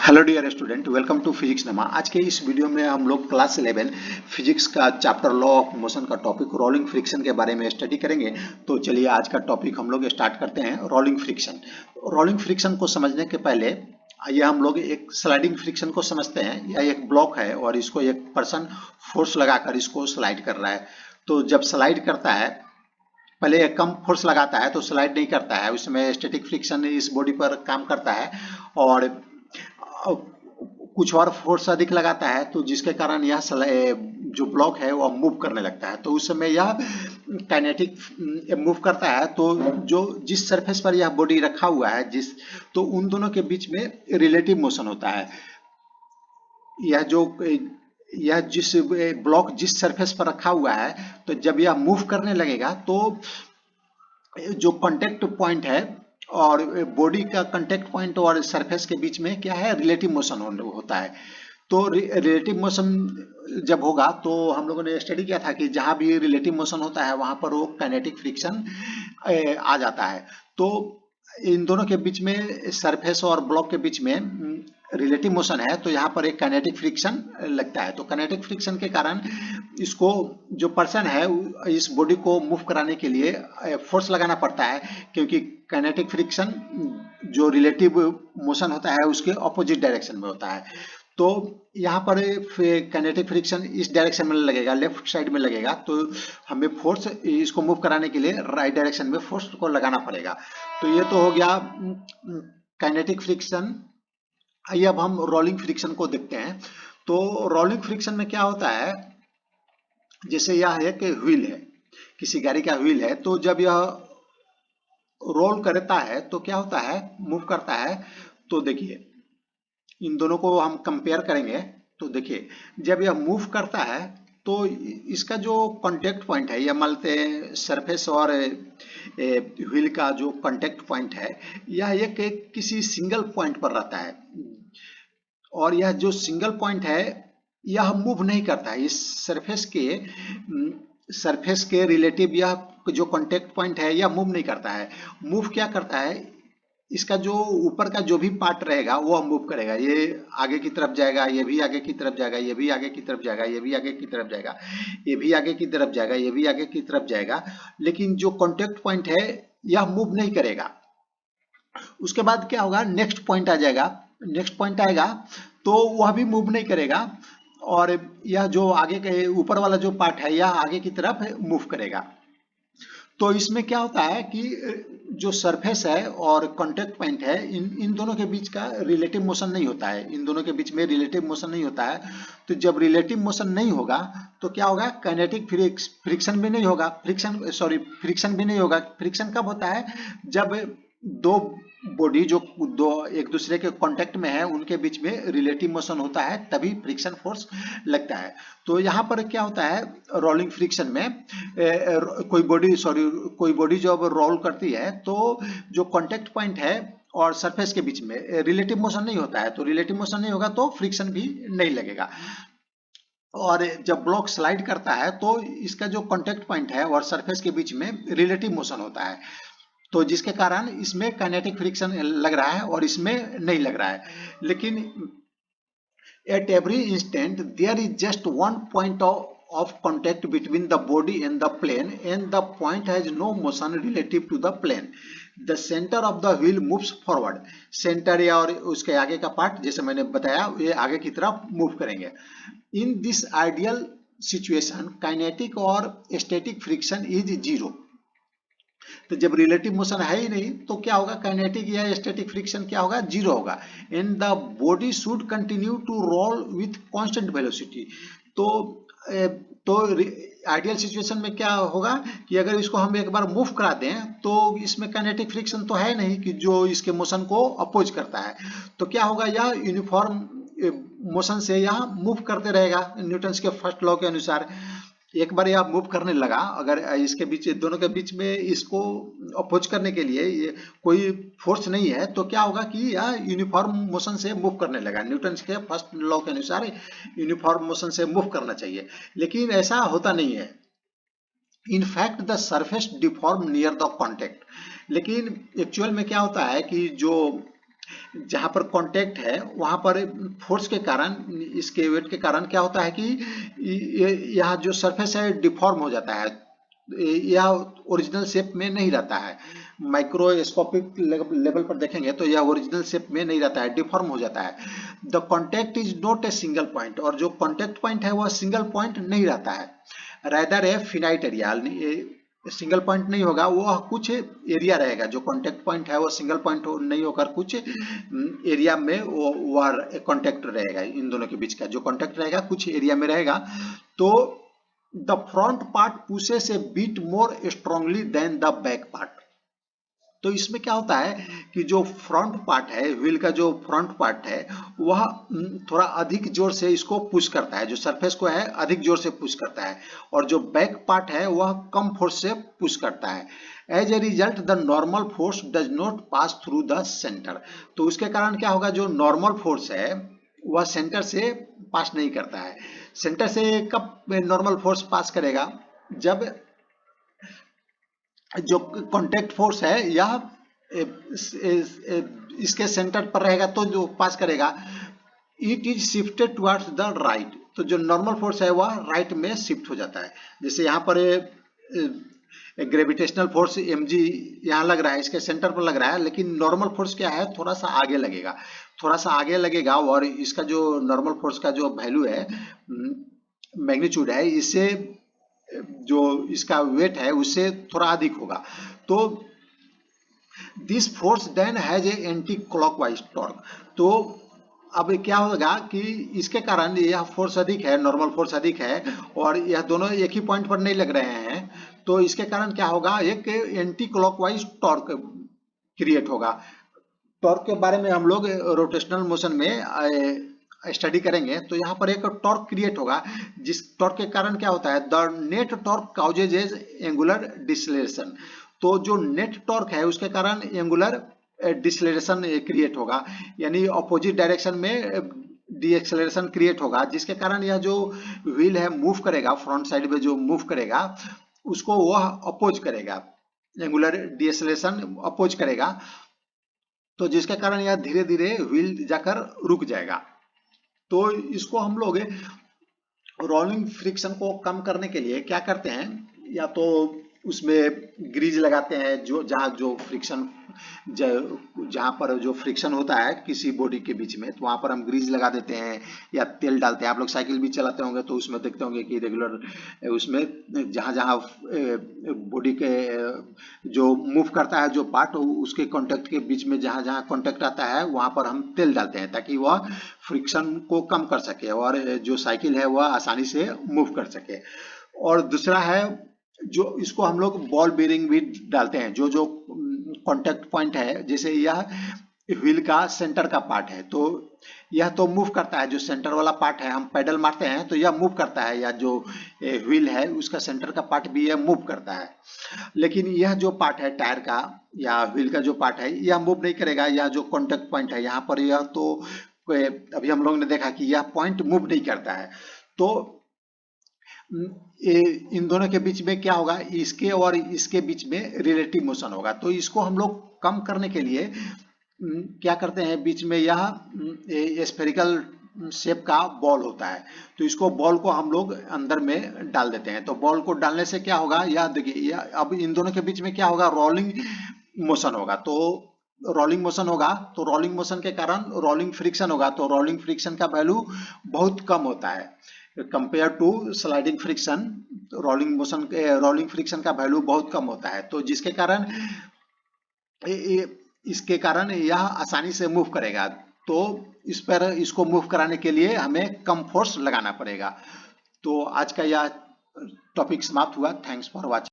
Hello dear student, welcome to physics नमा। आज के इस वीडियो में हम लोग क्लास 11 फिजिक्स का चैप्टर लॉ ऑफ मोशन का टॉपिक रोलिंग फ्रिक्शन के बारे में स्टडी करेंगे। तो चलिए आज का टॉपिक हम लोग स्टार्ट करते हैं। Rolling friction. रोलिंग फ्रिक्शन को समझने के पहले आइए हम लोग एक स्लाइडिंग फ्रिक्शन को समझते हैं। यह एक ब्लॉक है और इसको एक पर्सन फोर्स लगाकर इसको स्लाइड कर रहा है। तो जब स्लाइड करता है, पहले कम फोर्स लगाता है तो स्लाइड नहीं करता है, उसमें स्टैटिक फ्रिक्शन इस बॉडी पर काम करता है। और कुछ और फोर्स अधिक लगाता है तो जिसके कारण यह जो ब्लॉक है वो मूव करने लगता है। तो उस समय यह काइनेटिक मूव करता है। तो जो जिस सरफेस पर यह बॉडी रखा हुआ है तो उन दोनों के बीच में रिलेटिव मोशन होता है। यह जिस ब्लॉक जिस सरफेस पर रखा हुआ है, तो जब यह मूव करने लगेगा तो जो कांटेक्ट पॉइंट है और बॉडी का कांटेक्ट पॉइंट और सरफेस के बीच में क्या है, रिलेटिव मोशन होता है। तो रिलेटिव मोशन जब होगा तो हम लोगों ने स्टडी किया था कि जहां भी रिलेटिव मोशन होता है वहां पर वो काइनेटिक फ्रिक्शन आ जाता है। तो इन दोनों के बीच में, सरफेस और ब्लॉक के बीच में रिलेटिव मोशन है, तो यहाँ पर एक काइनेटिक फ्रिक्शन लगता है। तो काइनेटिक फ्रिक्शन के कारण इसको, जो पर्सन है, इस बॉडी को मूव कराने के लिए फोर्स लगाना पड़ता है, क्योंकि काइनेटिक फ्रिक्शन जो रिलेटिव मोशन होता है उसके ऑपोजिट डायरेक्शन में होता है। तो यहाँ पर काइनेटिक फ्रिक्शन इस डायरेक्शन में लगेगा, लेफ्ट साइड में लगेगा, तो हमें फोर्स इसको मूव कराने के लिए राइट डायरेक्शन में फोर्स को लगाना पड़ेगा। तो ये तो हो गया काइनेटिक फ्रिक्शन। आइए अब हम रोलिंग फ्रिक्शन को देखते हैं। तो रोलिंग फ्रिक्शन में क्या होता है, जैसे यह है कि व्हील है, किसी गाड़ी का व्हील है, तो जब यह रोल करता है तो क्या होता है, मूव करता है। तो देखिए इन दोनों को हम कंपेयर करेंगे। तो देखिए जब यह मूव करता है तो इसका जो कांटेक्ट पॉइंट है, यह मान लेते हैं सरफेस और व्हील का जो कांटेक्ट पॉइंट है, यह एक किसी सिंगल पॉइंट पर रहता है। और यह जो सिंगल पॉइंट है यह मूव नहीं करता है। इस सरफेस के रिलेटिव यह जो कांटेक्ट पॉइंट है यह मूव नहीं करता है। मूव क्या करता है, इसका जो ऊपर का जो भी पार्ट रहेगा वो मूव करेगा। ये आगे की तरफ जाएगा, ये भी आगे की तरफ जाएगा, ये भी आगे की तरफ जाएगा, ये भी आगे की तरफ जाएगा, ये भी आगे की तरफ जाएगा, ये भी आगे की तरफ जाएगा। लेकिन जो कांटेक्ट पॉइंट है यह मूव नहीं करेगा। उसके बाद क्या होगा, नेक्स्ट पॉइंट आ जाएगा। नेक्स्ट पॉइंट आएगा तो वह भी मूव नहीं करेगा, और यह जो आगे के ऊपर वाला जो पार्ट है यह आगे की तरफ मूव करेगा। तो इसमें क्या होता है कि जो सरफेस है और कांटेक्ट पॉइंट है, इन दोनों के बीच का रिलेटिव मोशन नहीं होता है। इन दोनों के बीच में रिलेटिव मोशन नहीं होता है। तो जब रिलेटिव मोशन नहीं होगा तो क्या होगा, काइनेटिक फ्रिक्शन भी नहीं होगा। फ्रिक्शन भी नहीं होगा। फ्रिक्शन कब होता है, जब दो बॉडी जो दो एक दूसरे के कांटेक्ट में है उनके बीच में रिलेटिव मोशन होता है, तभी फ्रिक्शन फोर्स लगता है। तो यहाँ पर क्या होता है, रोलिंग फ्रिक्शन में कोई बॉडी जब रोल करती है तो जो कांटेक्ट पॉइंट है और सरफेस के बीच में रिलेटिव मोशन नहीं होता है। तो रिलेटिव मोशन नहीं होगा तो फ्रिक्शन भी नहीं लगेगा। और जब ब्लॉक स्लाइड करता है तो इसका जो कांटेक्ट पॉइंट है और सरफेस के बीच में रिलेटिव मोशन होता है, तो जिसके कारण इसमें काइनेटिक फ्रिक्शन लग रहा है और इसमें नहीं लग रहा है। लेकिन at every instant there is just one point of contact between the body and the plane, and the point has no motion relative to the plane. The center of the wheel moves forward. Centre या और उसके आगे का part, जैसे मैंने बताया, ये आगे की तरफ मूव करेंगे। In this ideal situation kinetic और स्टैटिक फ्रिक्शन इज जीरो। तो जब रिलेटिव मोशन है ही नहीं तो क्या होगा, काइनेटिक या स्टैटिक फ्रिक्शन क्या होगा, जीरो होगा। And the body should continue to roll with constant velocity. तो आइडियल सिचुएशन में क्या होगा कि अगर इसको हम एक बार मूव करा दें तो इसमें काइनेटिक फ्रिक्शन तो है नहीं कि जो इसके मोशन को अपोज करता है। तो क्या होगा, यह यूनिफॉर्म मोशन से यह मूव करते रहेगा न्यूटन के फर्स्ट लॉ के अनुसार। एक बार यह मूव करने लगा, अगर इसके बीच, दोनों के बीच में इसको अपोज करने के लिए ये कोई फोर्स नहीं है, तो क्या होगा कि यह यूनिफॉर्म मोशन से मूव करने लगा। न्यूटन के फर्स्ट लॉ के अनुसार यूनिफॉर्म मोशन से मूव करना चाहिए, लेकिन ऐसा होता नहीं है। In fact the surface deform near the contact. लेकिन एक्चुअल में क्या होता है कि जो जहां पर कांटेक्ट है वहां पर फोर्स के कारण, इसके वेट के कारण क्या होता है कि यह जो सरफेस है डिफॉर्म हो जाता है, यह ओरिजिनल शेप में नहीं रहता है। माइक्रोस्कोपिक लेवल पर देखेंगे तो यह ओरिजिनल शेप में नहीं रहता है, डिफॉर्म हो जाता है। The contact is not a single point, और जो कॉन्टेक्ट पॉइंट है वह सिंगल पॉइंट नहीं रहता है, रादर ए फिनाइट एरिया। सिंगल पॉइंट नहीं होगा, वो कुछ एरिया रहेगा। जो कांटेक्ट पॉइंट है वो सिंगल पॉइंट नहीं होकर कुछ एरिया में वो कांटेक्ट रहेगा। इन दोनों के बीच का जो कांटेक्ट रहेगा कुछ एरिया में रहेगा। तो the front part pushes a bit more strongly than the back part. तो इसमें क्या होता है कि जो फ्रंट पार्ट है, व्हील का जो फ्रंट पार्ट है, वह थोड़ा अधिक जोर से इसको पुश करता है, जो सरफेस को है अधिक जोर से पुश करता है, और जो बैक पार्ट है वह कम फोर्स से पुश करता है। As a result the normal force does not pass through the centre. तो उसके कारण क्या होगा, जो नॉर्मल फोर्स है वह सेंटर से पास नहीं करता है। सेंटर से कब नॉर्मल फोर्स पास करेगा, जब जो कांटेक्ट फोर्स है यह इसके सेंटर पर रहेगा तो जो पास करेगा। It is shifted towards the right, तो जो नॉर्मल फोर्स है वह राइट में शिफ्ट हो जाता है। जैसे यहाँ पर ग्रेविटेशनल फोर्स mg यहाँ लग रहा है, इसके सेंटर पर लग रहा है, लेकिन नॉर्मल फोर्स क्या है, थोड़ा सा आगे लगेगा, थोड़ा सा आगे लगेगा, और इसका जो नॉर्मल फोर्स का जो वैल्यू है, मैग्नीट्यूड है, इससे जो इसका वेट है उससे थोड़ा अधिक होगा। तो this force then has a anti clockwise torque. तो अब क्या होगा कि इसके कारण यह फोर्स अधिक है, नॉर्मल फोर्स अधिक है, और यह दोनों एक ही पॉइंट पर नहीं लग रहे हैं, तो इसके कारण क्या होगा, एक एंटी क्लॉकवाइज टॉर्क क्रिएट होगा। टॉर्क के बारे में हम लोग रोटेशनल मोशन में स्टडी करेंगे, तो यहाँ पर एक टॉर्क क्रिएट होगा, जिस टॉर्क के कारण क्या होता है, the net torque causes as angular deceleration. तो जो नेट टॉर्क है उसके कारण एंगुलर डिसलेशन क्रिएट होगा, यानी अपोजिट डायरेक्शन में डी एक्सेलरेशन क्रिएट होगा, जिसके कारण यह जो व्हील है मूव करेगा, फ्रंट साइड में जो मूव करेगा उसको वह अपोज करेगा, एंगुलर डिएक्सेलरेशन अपोज करेगा, तो जिसके कारण यह धीरे धीरे व्हील जाकर रुक जाएगा। तो इसको हम लोग रोलिंग फ्रिक्शन को कम करने के लिए क्या करते हैं, या तो उसमें ग्रीज लगाते हैं, जो जो फ्रिक्शन जहाँ पर जो फ्रिक्शन होता है किसी बॉडी के बीच में, तो वहाँ पर हम ग्रीज लगा देते हैं या तेल डालते हैं। आप लोग साइकिल भी चलाते होंगे तो उसमें देखते होंगे कि रेगुलर उसमें जहाँ जहाँ बॉडी के जो मूव करता है जो पार्ट, उसके कॉन्टेक्ट के बीच में जहाँ जहाँ कॉन्टेक्ट आता है वहाँ पर हम तेल डालते हैं, ताकि वह फ्रिक्शन को कम कर सके और जो साइकिल है वह आसानी से मूव कर सके। और दूसरा है, जो इसको हम लोग बॉल बेरिंग भी डालते हैं, जो जो कांटेक्ट पॉइंट है, जैसे यह व्हील का सेंटर का पार्ट है, तो यह तो मूव करता है, जो सेंटर वाला पार्ट है हम पैडल मारते हैं तो यह मूव करता है, या जो व्हील है उसका सेंटर का पार्ट भी यह मूव करता है। लेकिन यह जो पार्ट है टायर का या व्हील का जो पार्ट है यह मूव नहीं करेगा। यह जो कांटेक्ट पॉइंट है यहाँ पर, यह तो अभी हम लोग ने देखा कि यह पॉइंट मूव नहीं करता है। तो इन दोनों के बीच में क्या होगा, इसके और इसके बीच में रिलेटिव मोशन होगा। तो इसको हम लोग कम करने के लिए क्या करते हैं, बीच में यह स्फेरिकल शेप का बॉल होता है, तो इसको बॉल को हम लोग अंदर में डाल देते हैं। तो बॉल को डालने से क्या होगा, यह देखिए, अब इन दोनों के बीच में क्या होगा, रोलिंग मोशन होगा। तो रोलिंग मोशन होगा तो रोलिंग मोशन के कारण रोलिंग फ्रिक्शन होगा, तो रोलिंग फ्रिक्शन का वैल्यू बहुत कम होता है compare to sliding friction. Rolling friction का वैल्यू बहुत कम होता है, तो जिसके कारण इसके कारण यह आसानी से मूव करेगा। तो इस पर इसको मूव कराने के लिए हमें कम फोर्स लगाना पड़ेगा। तो आज का यह टॉपिक समाप्त हुआ। Thanks for watching.